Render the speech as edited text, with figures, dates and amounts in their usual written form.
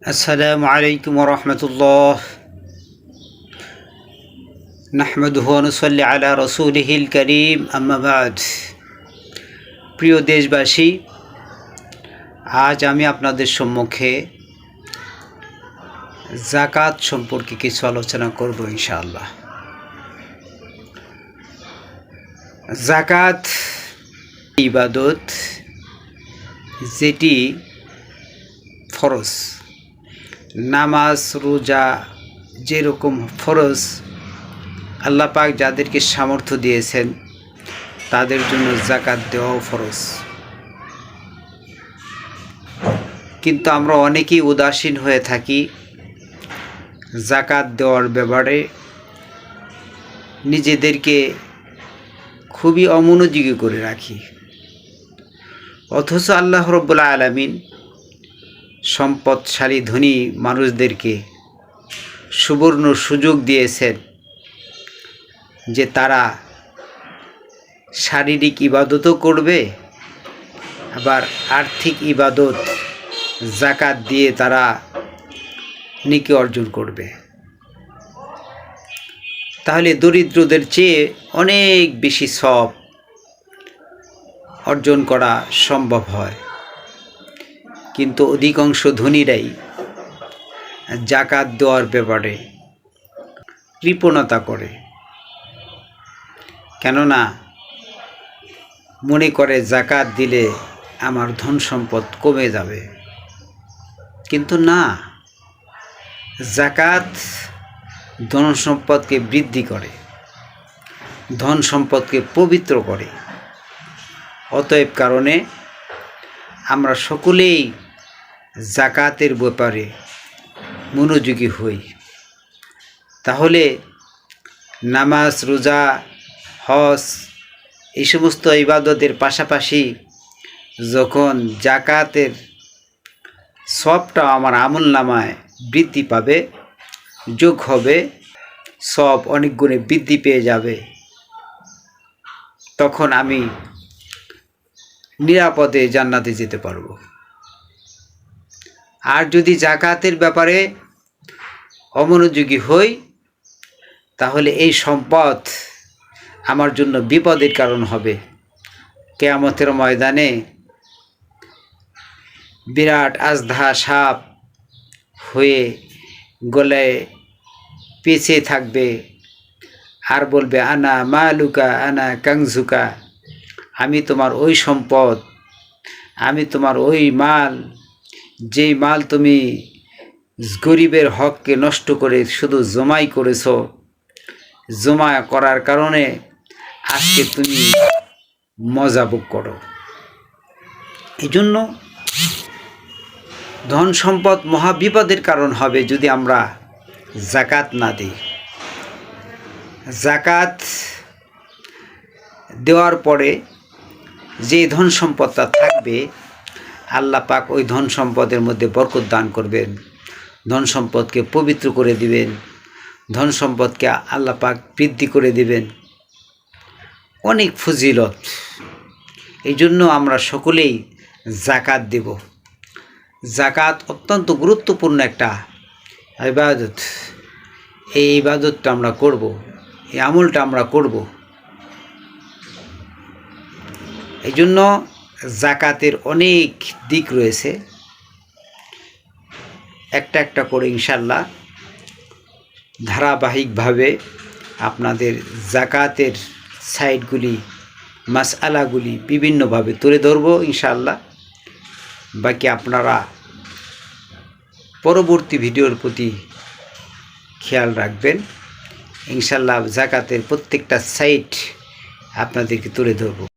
আসসালামু আলাইকুম ওয়া রাহমাতুল্লাহ নাহমাদুহু ওয়া নুসাল্লি আলা রাসূলিহিল কারীম আম্মা বা'দ। প্রিয় দেশবাসী, আজ আমি আপনাদের সম্মুখে যাকাত সম্পর্কে কিছু আলোচনা করব ইনশাআল্লাহ। যাকাত ইবাদত যেটি ফরজ। নামাজ রোজা যেরকম ফরজ, আল্লাহ পাক যাদেরকে সামর্থ্য দিয়েছেন তাদের জন্য যাকাত দেওয়াও ফরজ। কিন্তু আমরা অনেকেই উদাসীন হয়ে থাকি যাকাত দেওয়ার ব্যাপারে, নিজেদেরকে খুবই অমনোযোগী করে রাখি। অথচ আল্লাহ রাব্বুল আলামিন সম্পদশালী ধনী মানুষদেরকে সুবর্ণ সুযোগ দিয়েছেন যে তারা শারীরিক ইবাদতও করবে, আবার আর্থিক ইবাদত যাকাত দিয়ে তারা নেকি অর্জন করবে। তাহলে দরিদ্রদের চেয়ে অনেক বেশি সওয়াব অর্জন করা সম্ভব হয়। কিন্তু অধিকাংশ ধনীরাই যাকাত দেওয়ার ব্যাপারে কৃপণতা করে, কেননা মনে করে যাকাত দিলে আমার ধন সম্পদ কমে যাবে। কিন্তু না, যাকাত ধন সম্পদকে বৃদ্ধি করে, ধন সম্পদকে পবিত্র করে। অতএব কারণে আমরা সকলেই যাকাতের ব্যাপারে মনোযোগী হই। তাহলে নামাজ রোজা হজ এই সমস্ত ইবাদতের পাশাপাশি যখন যাকাতের সবটা আমার আমলনামায় বৃদ্ধি পাবে, যোগ হবে, সব অনেক গুণে বৃদ্ধি পেয়ে যাবে, তখন আমি নিরাপদে জান্নাতে যেতে পারবো। আর যদি যাকাতের ব্যাপারে অমনোযোগী হই, তাহলে এই সম্পদ আমার জন্য বিপদের কারণ হবে। কিয়ামতের ময়দানে বিরাট আজধা সাপ হয়ে গলায় পেঁচে থাকবে আর বলবে, আনা মালুকা আনা কাংজুকা, আমি তোমার ওই সম্পদ, আমি তোমার ওই মাল, যেই মাল তুমি গরিবের হককে নষ্ট করে শুধু জমাই করেছ। জমা করার কারণে আজকে তুমি মজা ভোগ করো। এই জন্য ধন সম্পদ মহা বিপদের কারণ হবে যদি আমরা যাকাত না দিই। যাকাত দেওয়ার পরে যে ধন সম্পদটা থাকবে, আল্লাহ পাক ওই ধন সম্পদের মধ্যে বরকত দান করবেন, ধন সম্পদকে পবিত্র করে দিবেন, ধন সম্পদকে আল্লাহ পাক বৃদ্ধি করে দিবেন, অনেক ফজিলত। এই জন্য আমরা সকলেই যাকাত দেব। যাকাত অত্যন্ত গুরুত্বপূর্ণ একটা ইবাদত। এই ইবাদতটা আমরা করব, এই আমলটা আমরা করব। এই জন্য যাকাতের অনেক দিক রয়েছে, একটা একটা করে ইনশাল্লাহ ধারাবাহিকভাবে আপনাদের যাকাতের সাইডগুলি, মাসআলাগুলি বিভিন্নভাবে তুলে ধরব ইনশাল্লাহ। বাকি আপনারা পরবর্তী ভিডিওর প্রতি খেয়াল রাখবেন। ইনশাল্লাহ যাকাতের প্রত্যেকটা সাইড আপনাদেরকে তুলে ধরব।